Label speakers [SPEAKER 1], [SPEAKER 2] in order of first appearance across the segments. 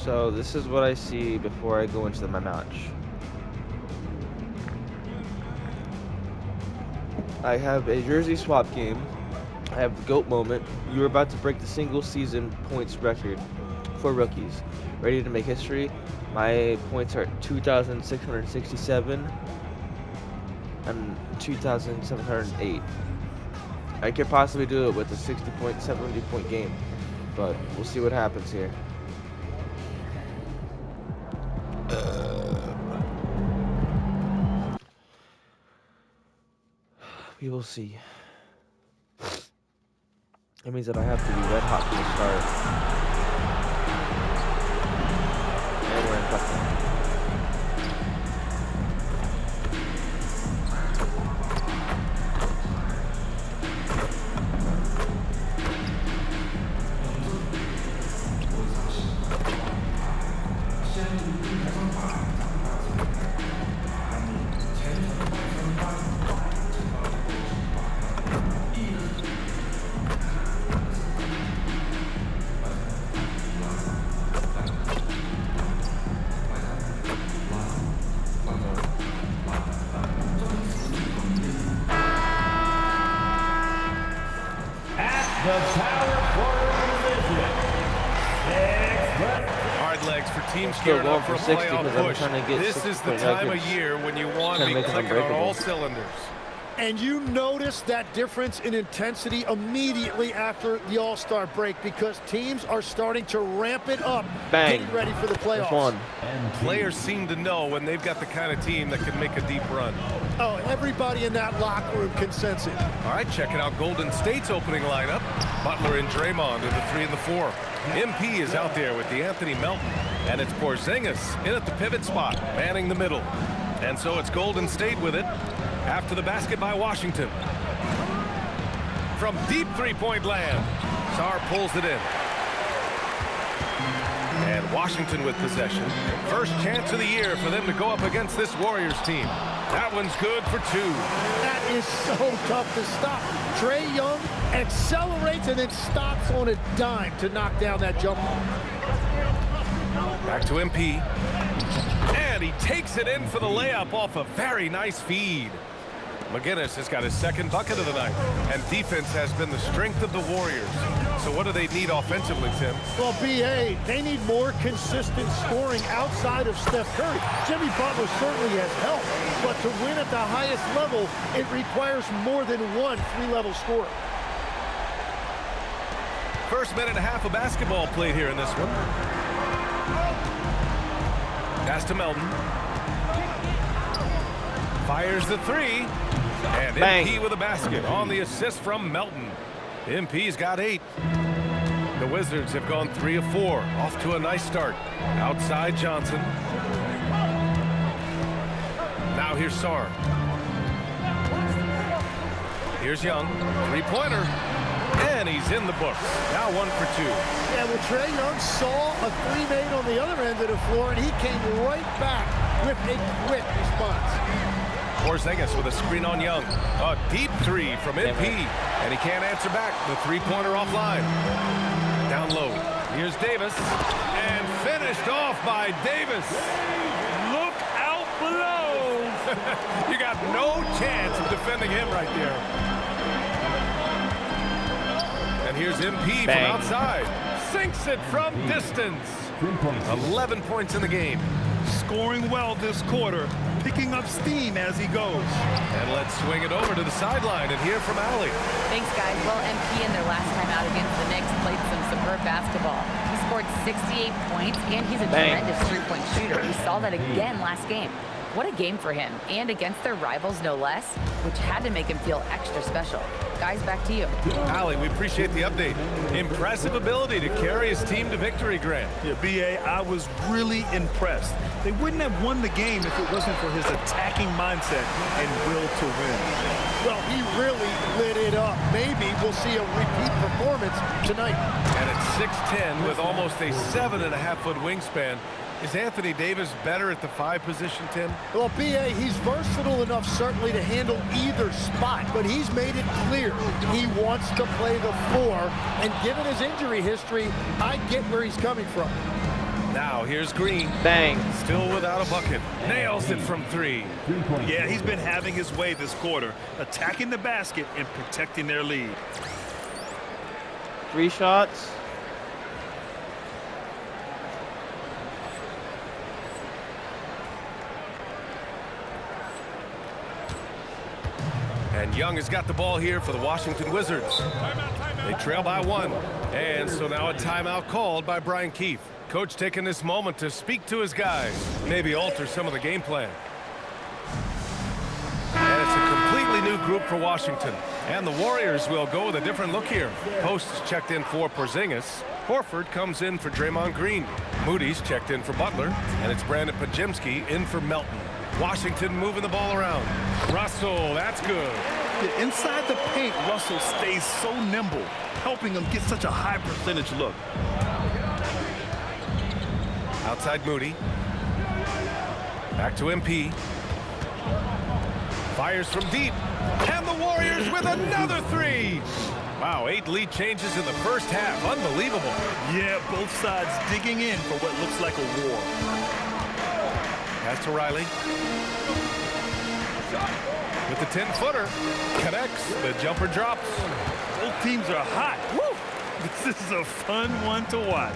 [SPEAKER 1] So this is what I see before I go into my match. I have a jersey swap game. I have the GOAT moment. You're about to break the single season points record for rookies. Ready to make history? My points are 2,667 and 2,708. I could possibly do it with a 60-point, 70-point game, but we'll see what happens here. We will see. That means that I have to be red hot from the start. And we're in Buffalo.
[SPEAKER 2] Hard legs for teams
[SPEAKER 1] Still
[SPEAKER 2] gearing
[SPEAKER 1] going
[SPEAKER 2] up for a
[SPEAKER 1] 60
[SPEAKER 2] playoff
[SPEAKER 1] because I'm
[SPEAKER 2] push.
[SPEAKER 1] trying to get
[SPEAKER 2] This is the
[SPEAKER 1] 6
[SPEAKER 2] time of
[SPEAKER 1] nuggets.
[SPEAKER 2] year when you want to
[SPEAKER 1] Trying to
[SPEAKER 2] be
[SPEAKER 1] make it
[SPEAKER 2] clicking on
[SPEAKER 1] unbreakable.
[SPEAKER 2] all cylinders.
[SPEAKER 3] And you notice that difference in intensity immediately after the All-Star break because teams are starting to ramp it up,
[SPEAKER 1] Bang.
[SPEAKER 3] getting ready for the
[SPEAKER 1] There's
[SPEAKER 3] playoffs.
[SPEAKER 1] one.
[SPEAKER 2] Players seem to know when they've got the kind of team that can make a deep run.
[SPEAKER 3] Oh, everybody in that locker room can sense it.
[SPEAKER 2] All right, checking out Golden State's opening lineup. Butler and Draymond in the 3 and the 4. MP is out there with DeAnthony Melton. And it's Porzingis in at the pivot spot, manning the middle. And so it's Golden State with it. After the basket by Washington. From deep three-point land, Sarr pulls it in. And Washington with possession. First chance of the year for them to go up against this Warriors team. That one's good for 2.
[SPEAKER 3] That is so tough to stop. Trae Young accelerates and then stops on a dime to knock down that jumper.
[SPEAKER 2] Back to MP. And he takes it in for the layup off a very nice feed. McGinnis has got his second bucket of the night. And defense has been the strength of the Warriors. So what do they need offensively, Tim?
[SPEAKER 3] Well, BA, they need more consistent scoring outside of Steph Curry. Jimmy Butler certainly has helped, but to win at the highest level, it requires more than one three-level scorer.
[SPEAKER 2] First minute and a half of basketball played here in this one. Pass to Melton. Fires the 3. And
[SPEAKER 1] Bang.
[SPEAKER 2] MP with a basket on the assist from Melton. MP's got 8. The Wizards have gone 3 of 4. Off to a nice start. Outside Johnson. Now here's Sarr. Here's Young. Three-pointer. And he's in the books. Now 1 for 2.
[SPEAKER 3] Yeah, well, Trae Young saw a 3 made on the other end of the floor, and he came right back with a quick response.
[SPEAKER 2] Porzingis with a screen on Young. A deep 3 from MP. And he can't answer back. The three-pointer offline. Down low. Here's Davis. And finished off by Davis. Look out below. You got no chance of defending him right there. And here's MP
[SPEAKER 1] Bang.
[SPEAKER 2] from outside. Sinks it from distance. 11 points in the game.
[SPEAKER 4] Scoring well this quarter, picking up steam as he goes.
[SPEAKER 2] And let's swing it over to the sideline and hear from Allie.
[SPEAKER 5] Thanks, guys. Well, MP in their last time out against the Knicks played some superb basketball. He scored 68 points, and he's a
[SPEAKER 1] Bang.
[SPEAKER 5] tremendous three-point shooter. We saw that again last game. What a game for him, and against their rivals, no less, which had to make him feel extra special. Guys, back to you.
[SPEAKER 2] Allie, we appreciate the update. Impressive ability to carry his team to victory, Grant.
[SPEAKER 4] Yeah, BA, I was really impressed. They wouldn't have won the game if it wasn't for his attacking mindset and will to win.
[SPEAKER 3] Well, he really lit it up. Maybe we'll see a repeat performance tonight.
[SPEAKER 2] And at 6'10", with almost a 7.5-foot wingspan, is Anthony Davis better at the 5 position, Tim?
[SPEAKER 3] Well, BA, he's versatile enough certainly to handle either spot, but he's made it clear he wants to play the 4, and given his injury history, I get where he's coming from.
[SPEAKER 2] Now here's Green.
[SPEAKER 1] Bang.
[SPEAKER 2] Still without a bucket. Nails it from 3.
[SPEAKER 4] Yeah, he's been having his way this quarter, attacking the basket and protecting their lead.
[SPEAKER 1] 3 shots.
[SPEAKER 2] And Young has got the ball here for the Washington Wizards. They trail by 1. And so now a timeout called by Brian Keefe. Coach taking this moment to speak to his guys, maybe alter some of the game plan. And it's a completely new group for Washington. And the Warriors will go with a different look here. Post is checked in for Porzingis. Horford comes in for Draymond Green. Moody's checked in for Butler. And it's Brandon Podziemski in for Melton. Washington moving the ball around. Russell, that's good.
[SPEAKER 4] Yeah, inside the paint, Russell stays so nimble, helping him get such a high percentage look.
[SPEAKER 2] Outside Moody. Back to MP. Fires from deep. And the Warriors with another 3. Wow, 8 lead changes in the first half. Unbelievable.
[SPEAKER 4] Yeah, both sides digging in for what looks like a war.
[SPEAKER 2] Pass to Riley. With the 10-footer. Connects. The jumper drops.
[SPEAKER 4] Both teams are hot. Woo! This is a fun one to watch.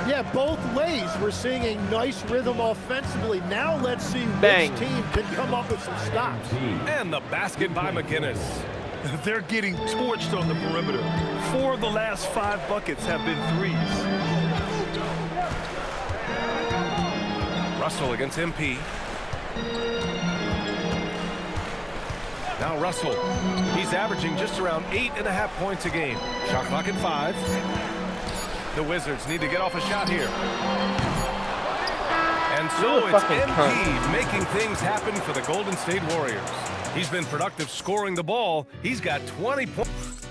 [SPEAKER 3] Yeah, both ways we're seeing a nice rhythm offensively. Now let's see
[SPEAKER 1] Bang.
[SPEAKER 3] which team can come up with some stops.
[SPEAKER 2] And the basket by McGinnis.
[SPEAKER 4] They're getting torched on the perimeter. 4 of the last 5 buckets have been 3s.
[SPEAKER 2] Russell against MP. Now Russell. He's averaging just around 8.5 points a game. Shot clock at 5. The Wizards need to get off a shot here. And so
[SPEAKER 1] You're a
[SPEAKER 2] it's
[SPEAKER 1] fucking
[SPEAKER 2] MP making things happen for the Golden State Warriors. He's been productive scoring the ball. He's got 20 points.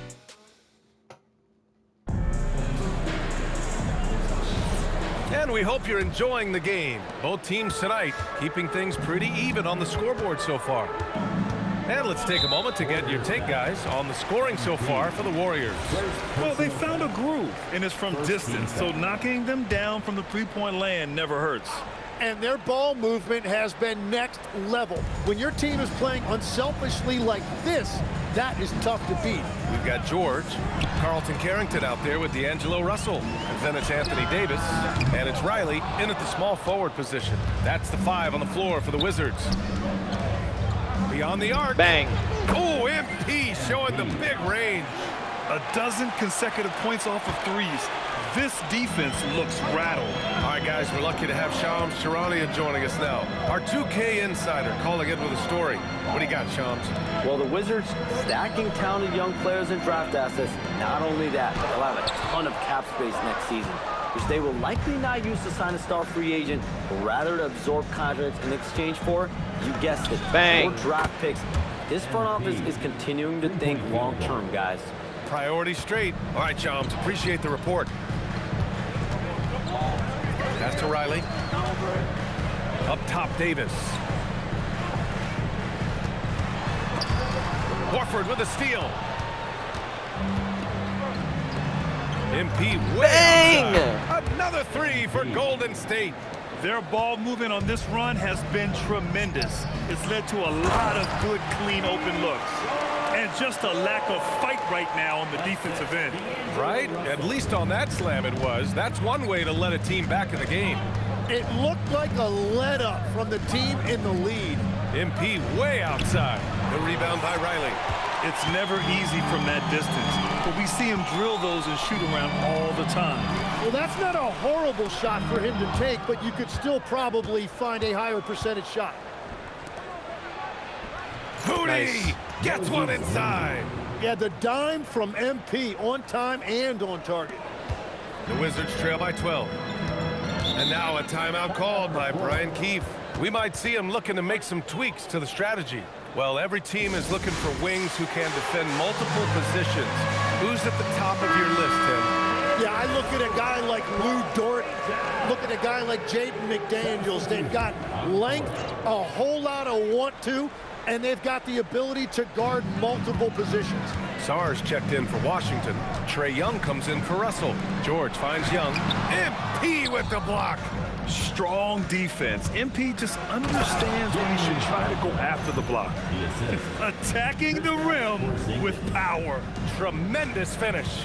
[SPEAKER 2] And we hope you're enjoying the game. Both teams tonight keeping things pretty even on the scoreboard so far. And let's take a moment to get your take, guys, on the scoring so far for the Warriors.
[SPEAKER 4] Well, they found a groove, and it's from distance, so knocking them down from the three-point land never hurts.
[SPEAKER 3] And their ball movement has been next level. When your team is playing unselfishly like this, that is tough to beat.
[SPEAKER 2] We've got George, Carlton Carrington out there with D'Angelo Russell. And then it's Anthony Davis, and it's Riley in at the small forward position. That's the 5 on the floor for the Wizards. Beyond the arc.
[SPEAKER 1] Bang.
[SPEAKER 2] Oh, MP showing the big range.
[SPEAKER 4] A dozen consecutive points off of 3s. This defense looks rattled.
[SPEAKER 2] All right, guys, we're lucky to have Shams Charania joining us now. Our 2K insider calling in with a story. What do you got, Shams?
[SPEAKER 6] Well, the Wizards stacking talented young players and draft assets. Not only that, but they'll have a ton of cap space next season, which they will likely not use to sign a star free agent, but rather to absorb contracts in exchange for, you guessed it,
[SPEAKER 1] Bang.
[SPEAKER 6] more draft picks. This front office is continuing to think long-term, guys.
[SPEAKER 2] Priority straight. All right, Shams, appreciate the report. That's to Riley. Up top, Davis. Horford with a steal. MP way
[SPEAKER 1] Bang!
[SPEAKER 2] outside. Another 3 for Golden State.
[SPEAKER 4] Their ball movement on this run has been tremendous. It's led to a lot of good, clean, open looks. And just a lack of fight right now on the defensive end.
[SPEAKER 2] Right? At least on that slam it was. That's one way to let a team back in the game.
[SPEAKER 3] It looked like a let-up from the team in the lead.
[SPEAKER 2] MP way outside. The rebound by Riley.
[SPEAKER 4] It's never easy from that distance, but we see him drill those and shoot around all the time.
[SPEAKER 3] Well, that's not a horrible shot for him to take, but you could still probably find a higher percentage shot.
[SPEAKER 2] Moody
[SPEAKER 1] Nice.
[SPEAKER 2] gets one inside.
[SPEAKER 3] Yeah, the dime from MP on time and on target.
[SPEAKER 2] The Wizards trail by 12. And now a timeout called by Brian Keefe. We might see him looking to make some tweaks to the strategy. Well, every team is looking for wings who can defend multiple positions. Who's at the top of your list, Tim?
[SPEAKER 3] Yeah, I look at a guy like Lou Dort, look at a guy like Jaden McDaniels. They've got length, a whole lot of want to, and they've got the ability to guard multiple positions.
[SPEAKER 2] Sars checked in for Washington. Trey Young comes in for Russell. George finds Young. MP with the block.
[SPEAKER 4] Strong defense. MP just understands when he should try to go after the block. Attacking the rim with power.
[SPEAKER 2] Tremendous finish.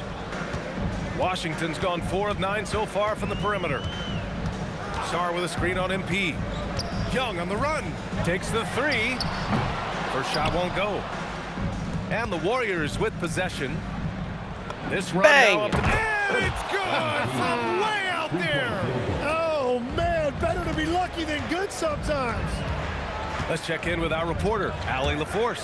[SPEAKER 2] Washington's gone 4 of 9 so far from the perimeter. Sar with a screen on MP. Young on the run. Takes the 3. First shot won't go. And the Warriors with possession. This run
[SPEAKER 1] Bang!
[SPEAKER 2] now up and it's good from way out there.
[SPEAKER 3] Oh, man, better to be lucky than good sometimes.
[SPEAKER 2] Let's check in with our reporter, Allie LaForce.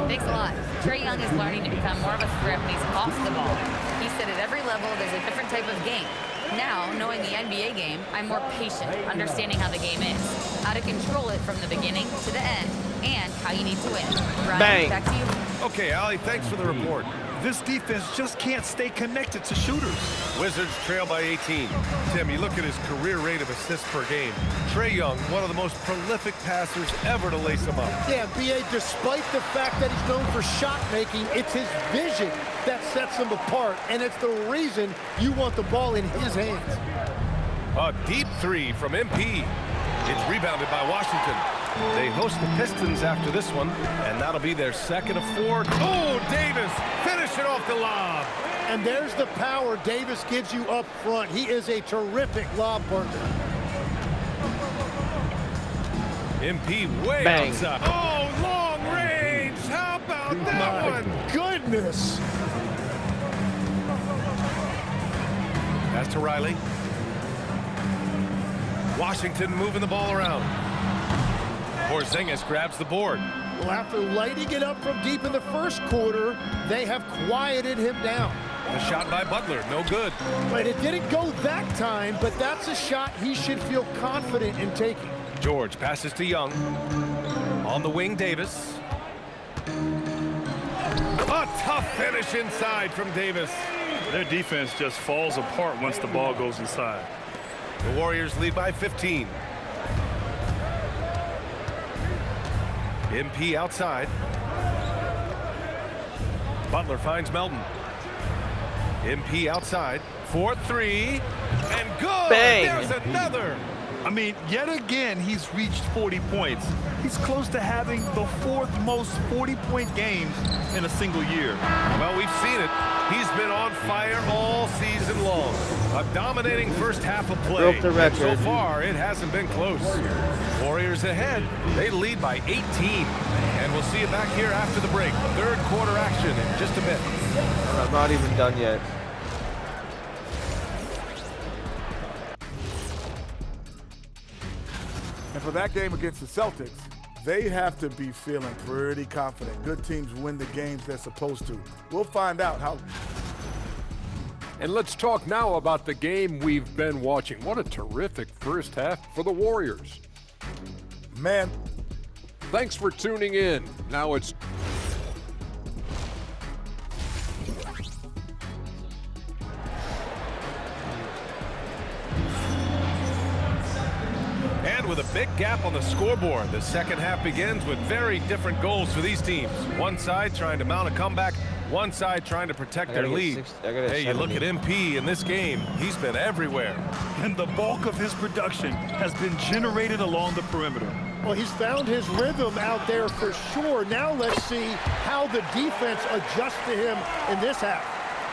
[SPEAKER 5] Thanks a lot. Trey Young is learning to become more of a threat when he's off the ball. He said at every level there's a different type of game. Now, knowing the NBA game, I'm more patient, understanding how the game is, how to control it from the beginning to the end, and how you need to win. Ryan,
[SPEAKER 1] Bang.
[SPEAKER 5] back to you.
[SPEAKER 2] Okay, Allie, thanks for the report.
[SPEAKER 4] This defense just can't stay connected to shooters.
[SPEAKER 2] Wizards trail by 18. Tim, you look at his career rate of assists per game. Trey Young, one of the most prolific passers ever to lace him up.
[SPEAKER 3] Yeah, B.A., despite the fact that he's known for shot making, it's his vision that sets him apart, and it's the reason you want the ball in his hands.
[SPEAKER 2] A deep 3 from MP. It's rebounded by Washington. They host the Pistons after this one, and that'll be their second of 4. Oh, Davis finishing off the lob.
[SPEAKER 3] And there's the power Davis gives you up front. He is a terrific lob partner.
[SPEAKER 2] MP way
[SPEAKER 1] Bang.
[SPEAKER 2] outside. Oh, long range. How about that one?
[SPEAKER 3] My goodness.
[SPEAKER 2] Pass to Riley. Washington moving the ball around. Porzingis grabs the board.
[SPEAKER 3] Well, after lighting it up from deep in the first quarter, they have quieted him down.
[SPEAKER 2] The shot by Butler, no good.
[SPEAKER 3] But it didn't go that time, but that's a shot he should feel confident in taking.
[SPEAKER 2] George passes to Young. On the wing, Davis. A tough finish inside from Davis.
[SPEAKER 4] Their defense just falls apart once the ball goes inside.
[SPEAKER 2] The Warriors lead by 15. MP outside. Butler finds Melton. MP outside. 4-3. And good!
[SPEAKER 1] Bang.
[SPEAKER 2] There's another!
[SPEAKER 4] I mean, yet again, he's reached 40 points. He's close to having the 4th most 40-point games in a single year.
[SPEAKER 2] Well, we've seen it. He's been on fire all season long. A dominating first half of play.
[SPEAKER 1] Broke the record.
[SPEAKER 2] And so far, it hasn't been close. Warriors ahead. They lead by 18. And we'll see you back here after the break. Third quarter action in just a bit.
[SPEAKER 1] I'm not even done yet.
[SPEAKER 7] And for that game against the Celtics, they have to be feeling pretty confident. Good teams win the games they're supposed to. We'll find out how.
[SPEAKER 8] And let's talk now about the game we've been watching. What a terrific first half for the Warriors.
[SPEAKER 7] Man,
[SPEAKER 8] Thanks for tuning in. Now it's
[SPEAKER 2] And with a big gap on the scoreboard, the second half begins with very different goals for these teams. One side trying to mount a comeback, one side trying to protect their lead. Hey, you look at MP in this game, he's been everywhere.
[SPEAKER 4] And the bulk of his production has been generated along the perimeter.
[SPEAKER 3] Well, he's found his rhythm out there for sure. Now let's see how the defense adjusts to him in this half.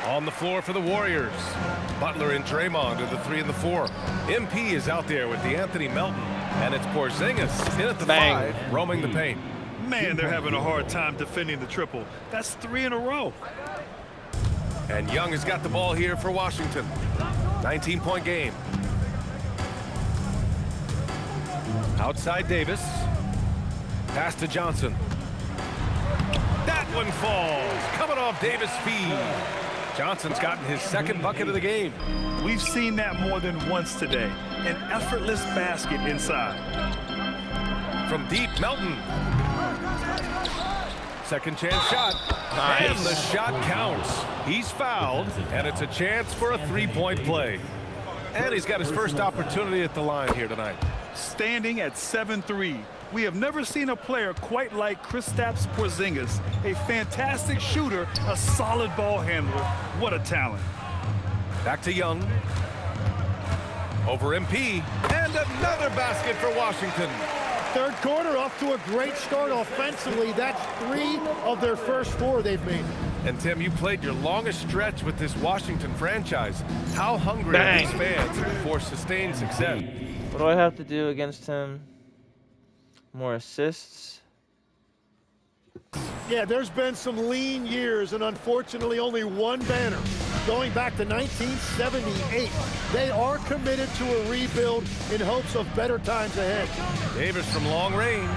[SPEAKER 2] On the floor for the Warriors, Butler and Draymond are the 3 and the 4. MP is out there with DeAnthony Melton, and it's Porzingis in at the
[SPEAKER 1] Bang.
[SPEAKER 2] 5, roaming the paint.
[SPEAKER 4] Man, they're having a hard time defending the triple. That's 3 in a row.
[SPEAKER 2] And Young has got the ball here for Washington. 19-point game. Outside Davis. Pass to Johnson. That one falls. Coming off Davis' feed. Johnson's gotten his second bucket of the game.
[SPEAKER 4] We've seen that more than once today. An effortless basket inside.
[SPEAKER 2] From deep, Melton. Second chance shot.
[SPEAKER 1] Nice.
[SPEAKER 2] And the shot counts. He's fouled, and it's a chance for a three-point play. And he's got his first opportunity at the line here tonight.
[SPEAKER 4] Standing at 7-3, We have never seen a player quite like Kristaps Porzingis. A fantastic shooter, a solid ball handler. What a talent.
[SPEAKER 2] Back to Young. Over MP. And another basket for Washington.
[SPEAKER 3] Third quarter off to a great start offensively. That's 3 of their first 4 they've made.
[SPEAKER 2] And Tim, you played your longest stretch with this Washington franchise. How hungry are these fans for sustained success?
[SPEAKER 1] What do I have to do against him? More assists?
[SPEAKER 3] Yeah, there's been some lean years, and unfortunately only one banner. Going back to 1978, they are committed to a rebuild in hopes of better times ahead.
[SPEAKER 2] Davis from long range.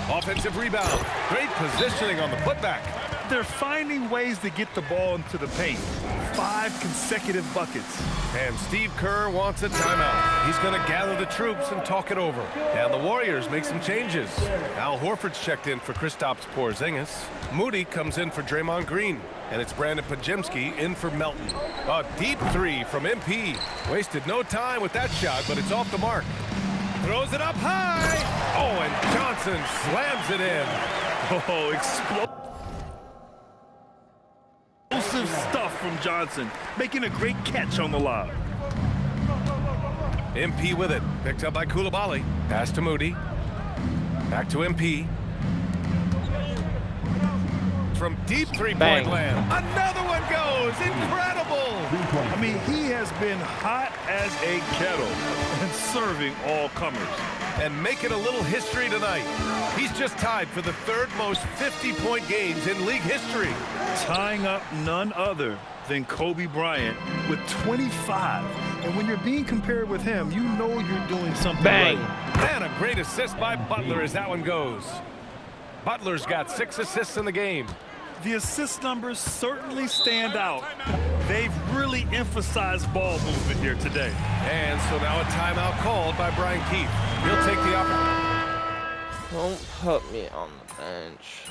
[SPEAKER 2] Offensive rebound. Great positioning on the putback.
[SPEAKER 4] They're finding ways to get the ball into the paint. 5 consecutive buckets.
[SPEAKER 2] And Steve Kerr wants a timeout. He's going to gather the troops and talk it over. And the Warriors make some changes. Al Horford's checked in for Kristaps Porzingis. Moody comes in for Draymond Green. And it's Brandon Podziemski in for Melton. A deep 3 from MP. Wasted no time with that shot, but it's off the mark. Throws it up high. Oh, and Johnson slams it in.
[SPEAKER 4] Oh, explosive stuff from Johnson, making a great catch on the lob.
[SPEAKER 2] MP with it. Picked up by Coulibaly. Pass to Moody. Back to MP. From deep three-point land. Another one goes. Incredible.
[SPEAKER 4] I mean, he has been hot as a kettle and serving all comers.
[SPEAKER 2] And making a little history tonight. He's just tied for the 3rd most 50-point games in league history.
[SPEAKER 4] Tying up none other than Kobe Bryant with 25. And when you're being compared with him, you know you're doing something
[SPEAKER 1] Bang.
[SPEAKER 4] right.
[SPEAKER 2] And a great assist by Butler as that one goes. Butler's got 6 assists in the game.
[SPEAKER 4] The assist numbers certainly stand out. They've really emphasized ball movement here today.
[SPEAKER 2] And so now a timeout called by Brian Keefe. He'll take the opportunity.
[SPEAKER 1] Don't put me on the bench.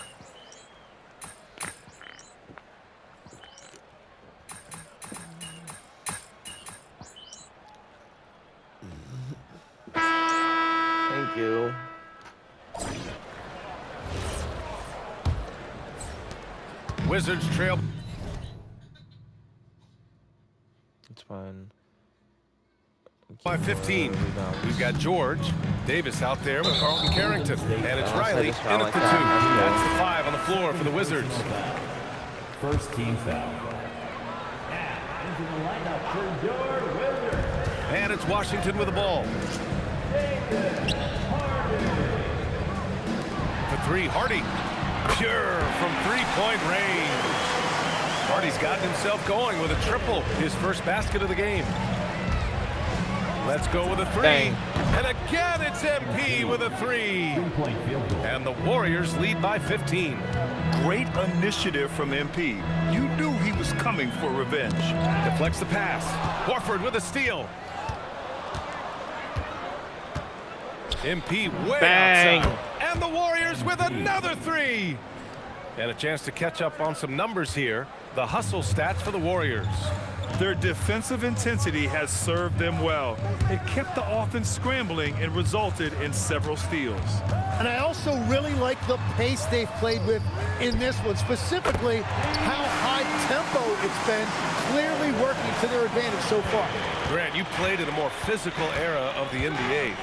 [SPEAKER 1] Thank you.
[SPEAKER 2] Wizards trail.
[SPEAKER 1] It's fine.
[SPEAKER 2] By 15. We've got George. Davis out there with Carlton Carrington. And it's Riley in at the 2. That's the 5 on the floor for the Wizards.
[SPEAKER 9] First team foul. Into the lineup for your Wizards.
[SPEAKER 2] And it's Washington with the ball. For 3, Hardy. Pure from 3-point range. Hardy's gotten himself going with a triple. His first basket of the game. Let's go with a 3.
[SPEAKER 1] Bang.
[SPEAKER 2] And again, it's MP with a 3. And the Warriors lead by 15.
[SPEAKER 4] Great initiative from MP. You knew he was coming for revenge.
[SPEAKER 2] Deflects the pass. Horford with a steal. MP way
[SPEAKER 1] Bang.
[SPEAKER 2] outside. And the Warriors with another 3. And a chance to catch up on some numbers here. The hustle stats for the Warriors.
[SPEAKER 4] Their defensive intensity has served them well. It kept the offense scrambling and resulted in several steals.
[SPEAKER 3] And I also really like the pace they've played with in this one, specifically how high tempo it's been, clearly working to their advantage so far.
[SPEAKER 2] Grant, you played in a more physical era of the NBA.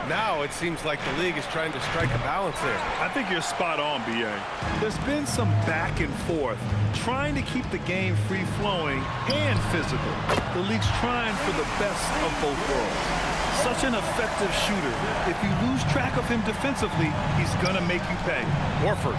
[SPEAKER 2] Now it seems like the league is trying to strike a balance there.
[SPEAKER 4] I think you're spot on, B.A. There's been some back and forth, trying to keep the game free-flowing and physical. The league's trying for the best of both worlds. Such an effective shooter. If you lose track of him defensively, he's gonna make you pay.
[SPEAKER 2] Horford.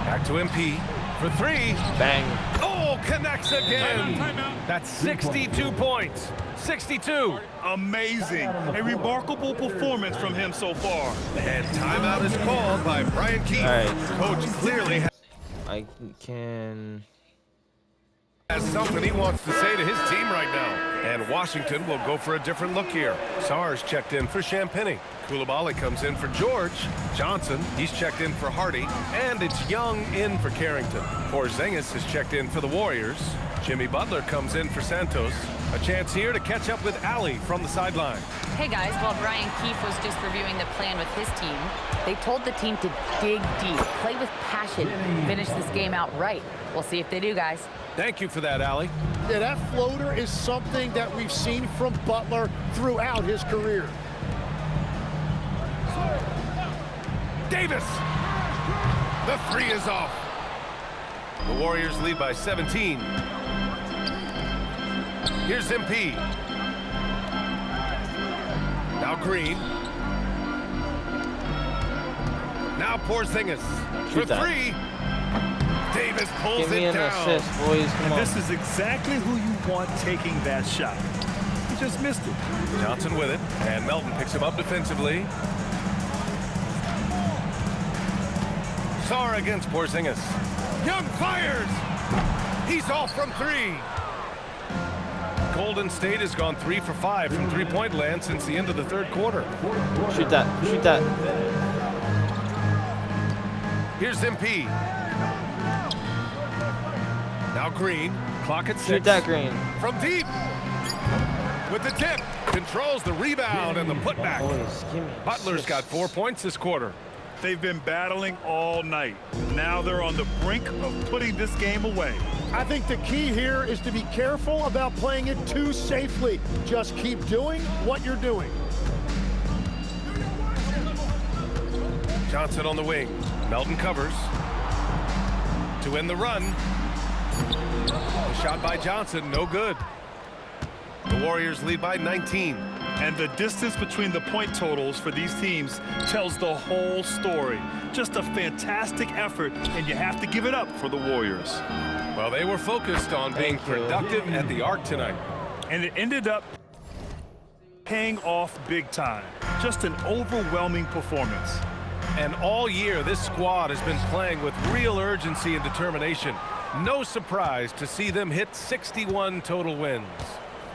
[SPEAKER 2] Back to MP for 3.
[SPEAKER 1] Bang.
[SPEAKER 2] Oh, connects again. That's 62 points. 62.
[SPEAKER 4] Amazing. A remarkable performance from him so far.
[SPEAKER 2] And timeout is called by Brian Keefe.
[SPEAKER 1] All right.
[SPEAKER 2] Coach clearly
[SPEAKER 1] I can...
[SPEAKER 2] has something he wants to say to his team right now. And Washington will go for a different look here. Sars checked in for Champagny. Coulibaly comes in for George. Johnson, he's checked in for Hardy. And it's Young in for Carrington. Porzingis is checked in for the Warriors. Jimmy Butler comes in for Santos. A chance here to catch up with Allie from the sideline.
[SPEAKER 5] Hey guys, while Brian Keefe was just reviewing the plan with his team, they told the team to dig deep, play with passion, finish this game out right. We'll see if they do, guys.
[SPEAKER 2] Thank you for that, Allie.
[SPEAKER 3] Yeah, that floater is something that we've seen from Butler throughout his career.
[SPEAKER 2] Davis! The three is off. The Warriors lead by 17. Here's MP. Now Green. Now Porzingis for
[SPEAKER 1] Shoot that.
[SPEAKER 2] three. Davis pulls
[SPEAKER 1] Give me
[SPEAKER 2] it
[SPEAKER 1] an
[SPEAKER 2] down.
[SPEAKER 1] assist, boys. Come
[SPEAKER 4] And
[SPEAKER 1] on.
[SPEAKER 4] this is exactly who you want taking that shot. He just missed it.
[SPEAKER 2] Johnson with it, and Melton picks him up defensively. Sarr against Porzingis. Young fires! He's off from three. Golden State has gone 3 for 5 from three-point land since the end of the third quarter.
[SPEAKER 1] Shoot that. Shoot that.
[SPEAKER 2] Here's MP. Now Green. Clock at 6.
[SPEAKER 1] Shoot that, Green.
[SPEAKER 2] From deep. With the tip. Controls the rebound and the putback.
[SPEAKER 1] Boys, give me
[SPEAKER 2] Butler's
[SPEAKER 1] assists.
[SPEAKER 2] got 4 points this quarter.
[SPEAKER 4] They've been battling all night. Now they're on the brink of putting this game away.
[SPEAKER 3] I think the key here is to be careful about playing it too safely. Just keep doing what you're doing.
[SPEAKER 2] Johnson on the wing. Melton covers. To win the run. The shot by Johnson, no good. The Warriors lead by 19.
[SPEAKER 4] And the distance between the point totals for these teams tells the whole story. Just a fantastic effort, and you have to give it up for the Warriors.
[SPEAKER 2] Well, they were focused on being
[SPEAKER 1] Thank you.
[SPEAKER 2] productive at the arc tonight.
[SPEAKER 4] And it ended up paying off big time. Just an overwhelming performance.
[SPEAKER 2] And all year, this squad has been playing with real urgency and determination. No surprise to see them hit 61 total wins.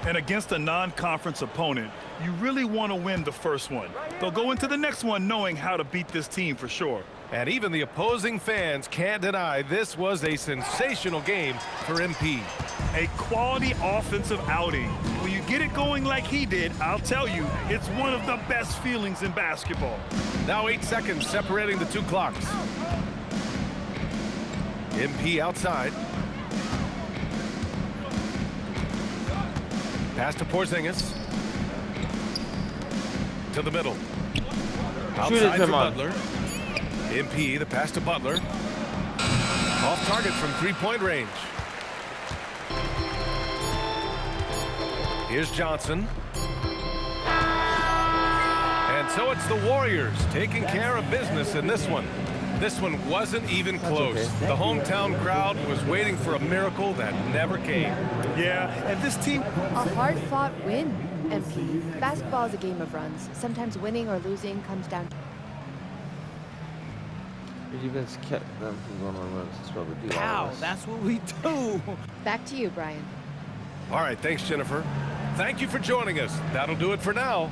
[SPEAKER 4] And against a non-conference opponent, you really want to win the first one. They'll go into the next one knowing how to beat this team for sure.
[SPEAKER 2] And even the opposing fans can't deny this was a sensational game for MP.
[SPEAKER 4] A quality offensive outing. When you get it going like he did, I'll tell you, it's one of the best feelings in basketball.
[SPEAKER 2] Now 8 seconds separating the two clocks. MP outside. Pass to Porzingis. To the middle. Outside for
[SPEAKER 1] Draymond.
[SPEAKER 2] Butler. MP, the pass to Butler. Off target from three-point range. Here's Johnson. And so it's the Warriors taking care of business in this one. This one wasn't even close.
[SPEAKER 1] okay.
[SPEAKER 2] The hometown crowd was waiting for a miracle that never came.
[SPEAKER 4] Yeah, and this team,
[SPEAKER 10] A hard-fought win, MP. Basketball is a game of runs. Sometimes winning or losing comes down to...
[SPEAKER 1] Your defense kept them from going on runs. That's what we do.
[SPEAKER 11] Pow,
[SPEAKER 1] always.
[SPEAKER 11] that's what we do.
[SPEAKER 10] Back to you, Brian.
[SPEAKER 2] All right, thanks, Jennifer. Thank you for joining us. That'll do it for now.